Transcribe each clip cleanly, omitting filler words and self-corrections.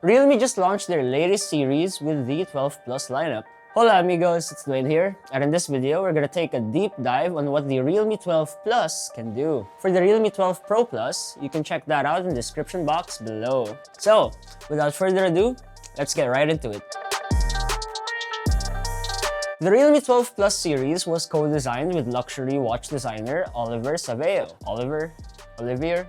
Realme just launched their latest series with the 12 Plus lineup. Hola amigos, it's Dwayne here, and in this video we're gonna take a deep dive on what the Realme 12 Plus can do. For the Realme 12 Pro Plus, you can check that out in the description box below. So, without further ado, let's get right into it. The Realme 12 Plus series was co-designed with luxury watch designer Oliver Saveo. Olivier?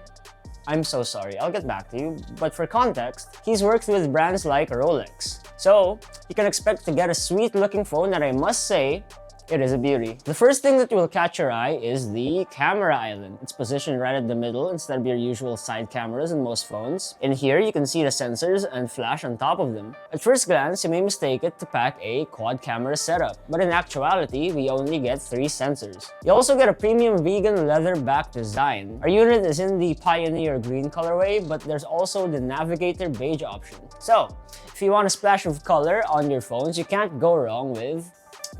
I'm so sorry, I'll get back to you, but for context, he's worked with brands like Rolex. So, you can expect to get a sweet looking phone that I must say, it is a beauty. The first thing that will catch your eye is the camera island. It's positioned right at the middle instead of your usual side cameras in most phones. In here, you can see the sensors and flash on top of them. At first glance, you may mistake it to pack a quad camera setup, but in actuality, we only get 3 sensors. You also get a premium vegan leather back design. Our unit is in the Pioneer green colorway, but there's also the Navigator beige option. So, if you want a splash of color on your phones, you can't go wrong with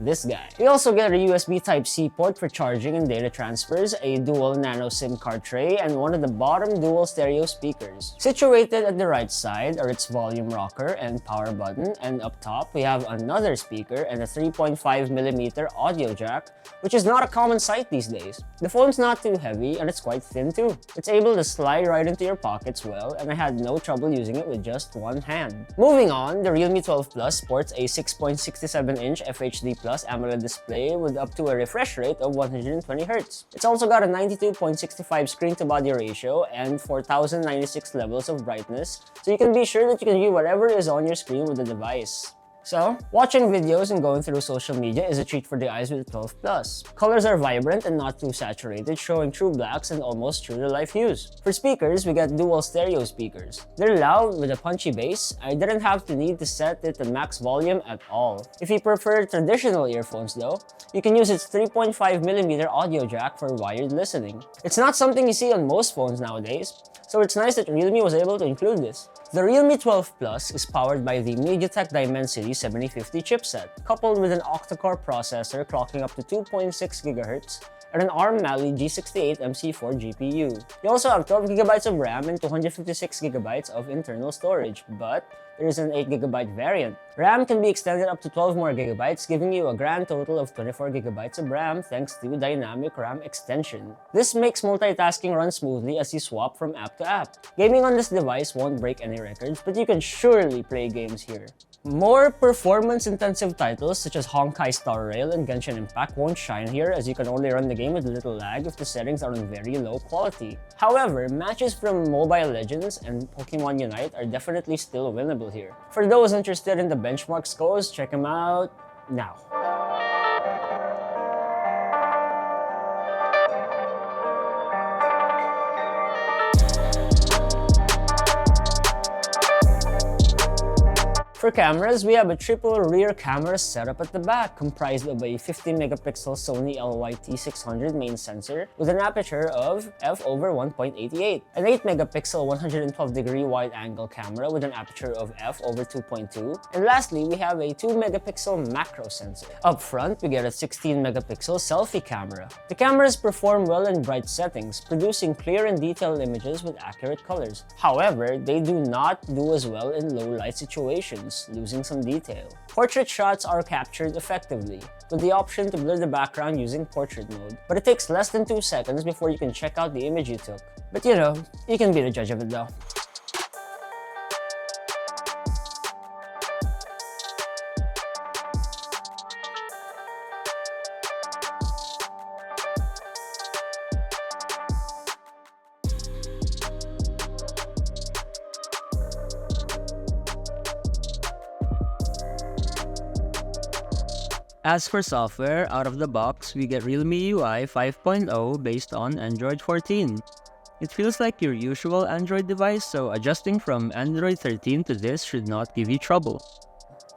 this guy. We also get a USB Type-C port for charging and data transfers, a dual nano SIM card tray, and one of the bottom dual stereo speakers. Situated at the right side are its volume rocker and power button, and up top we have another speaker and a 3.5mm audio jack, which is not a common sight these days. The phone's not too heavy and it's quite thin too. It's able to slide right into your pockets well, and I had no trouble using it with just one hand. Moving on, the Realme 12 Plus sports a 6.67-inch FHD Plus AMOLED display with up to a refresh rate of 120Hz. It's also got a 92.65 screen-to-body ratio and 4096 levels of brightness, so you can be sure that you can view whatever is on your screen with the device. So, watching videos and going through social media is a treat for the eyes with the 12 Plus. Colors are vibrant and not too saturated, showing true blacks and almost true-to-life hues. For speakers, we get dual stereo speakers. They're loud with a punchy bass. I didn't have to need to set it to max volume at all. If you prefer traditional earphones though, you can use its 3.5mm audio jack for wired listening. It's not something you see on most phones nowadays, so it's nice that Realme was able to include this. The Realme 12 Plus is powered by the MediaTek Dimensity 7050 chipset, coupled with an octa-core processor clocking up to 2.6 GHz and an ARM Mali G68 MC4 GPU. You also have 12GB of RAM and 256GB of internal storage, but there is an 8GB variant. RAM can be extended up to 12 more gigabytes, giving you a grand total of 24GB of RAM thanks to dynamic RAM extension. This makes multitasking run smoothly as you swap from app to app. Gaming on this device won't break any records, but you can surely play games here. More performance-intensive titles such as Honkai Star Rail and Genshin Impact won't shine here, as you can only run the game with little lag if the settings are on very low quality. However, matches from Mobile Legends and Pokemon Unite are definitely still winnable here. For those interested in the benchmark scores, check them out now. For cameras, we have a triple rear camera setup at the back, comprised of a 50-megapixel Sony LYT600 main sensor with an aperture of f/1.88, an 8-megapixel 112-degree wide-angle camera with an aperture of f/2.2, and lastly, we have a 2-megapixel macro sensor. Up front, we get a 16-megapixel selfie camera. The cameras perform well in bright settings, producing clear and detailed images with accurate colors. However, they do not do as well in low-light situations, losing some detail. Portrait shots are captured effectively, with the option to blur the background using portrait mode, but it takes less than 2 seconds before you can check out the image you took. But you know, you can be the judge of it though. As for software, out of the box, we get Realme UI 5.0 based on Android 14. It feels like your usual Android device, so adjusting from Android 13 to this should not give you trouble.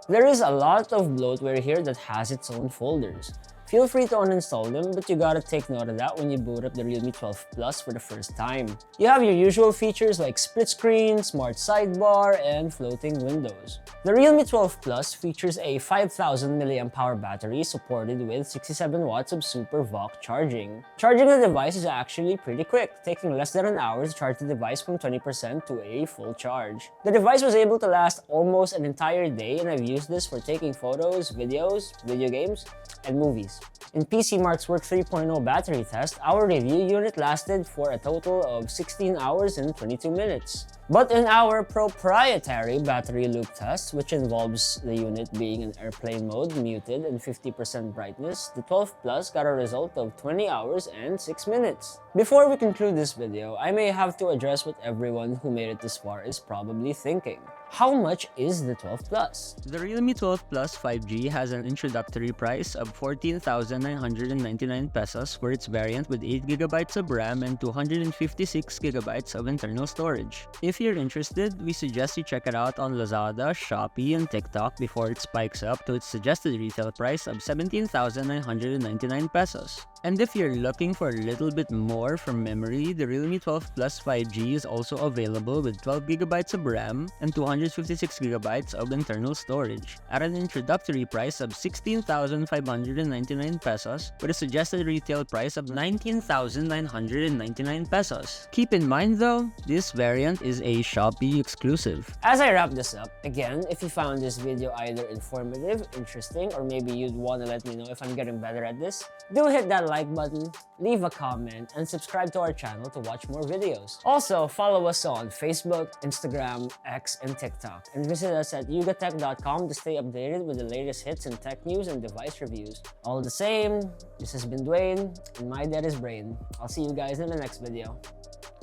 There is a lot of bloatware here that has its own folders. Feel free to uninstall them, but you gotta take note of that when you boot up the Realme 12 Plus for the first time. You have your usual features like split screen, smart sidebar, and floating windows. The Realme 12 Plus features a 5000 mAh battery supported with 67 watts of Super VOOC charging. Charging the device is actually pretty quick, taking less than an hour to charge the device from 20% to a full charge. The device was able to last almost an entire day, and I've used this for taking photos, videos, video games, and movies. In PC Mark's Work 3.0 battery test, our review unit lasted for a total of 16 hours and 22 minutes. But in our proprietary battery loop test, which involves the unit being in airplane mode, muted, and 50% brightness, the 12 Plus got a result of 20 hours and 6 minutes. Before we conclude this video, I may have to address what everyone who made it this far is probably thinking. How much is the 12 Plus? The Realme 12 Plus 5G has an introductory price of 14,999 pesos for its variant with 8GB of RAM and 256GB of internal storage. If you're interested, we suggest you check it out on Lazada, Shopee, and TikTok before it spikes up to its suggested retail price of 17,999 pesos. And if you're looking for a little bit more from memory, the Realme 12 Plus 5G is also available with 12GB of RAM and 256GB of internal storage at an introductory price of 16,599 pesos with a suggested retail price of 19,999 pesos. Keep in mind though, this variant is a Shopee exclusive. As I wrap this up, again, if you found this video either informative, interesting, or maybe you'd want to let me know if I'm getting better at this, do hit that like button, leave a comment, and subscribe to our channel to watch more videos. Also, follow us on Facebook, Instagram, X, and TikTok, and visit us at yugatech.com to stay updated with the latest hits in tech news and device reviews. All the same, this has been Dwayne, and my dad is Brain. I'll see you guys in the next video.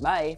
Bye!